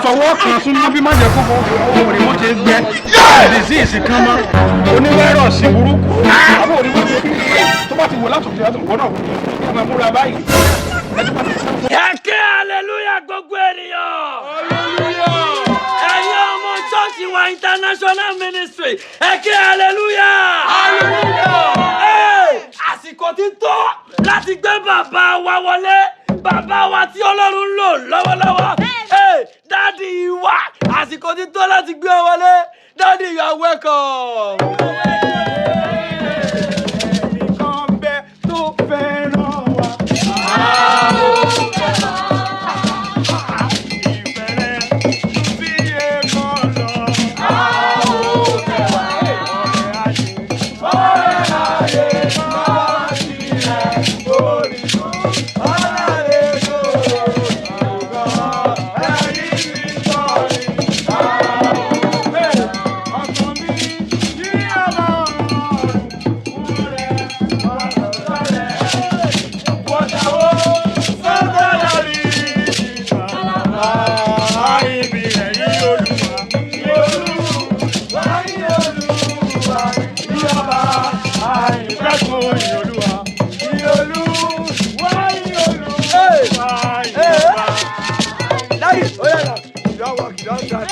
fọwọ́ kan súnmọ́ bí má jẹ́ kó fọwọ́ òní mo ti gbẹ disease kan mọ́ oníwẹ́rọ̀sì burúkú àbọ̀ òní mo ti tó bá ti wò látòkè àtòkò náà wọ́n máa múra báyìí. Ẹ ké hallelujah gbogbo ènìyàn. Ẹ̀yin ọmọ ṣọ́ọ̀ṣì wa international ministry ẹ ké hallelujah. Àsìkò ti tó láti gbé bàbá wa wọlé, bàbá wa tí Ọlọ́run ń lò lọ́wọ́lọ́wọ́. Daddy wa, àsìkò ti tó láti gbé wọlé. Daddy, you are welcome. Ẹnìkan bẹ tó fẹ́ràn wa. Daddy, oh yeah, you are working, you are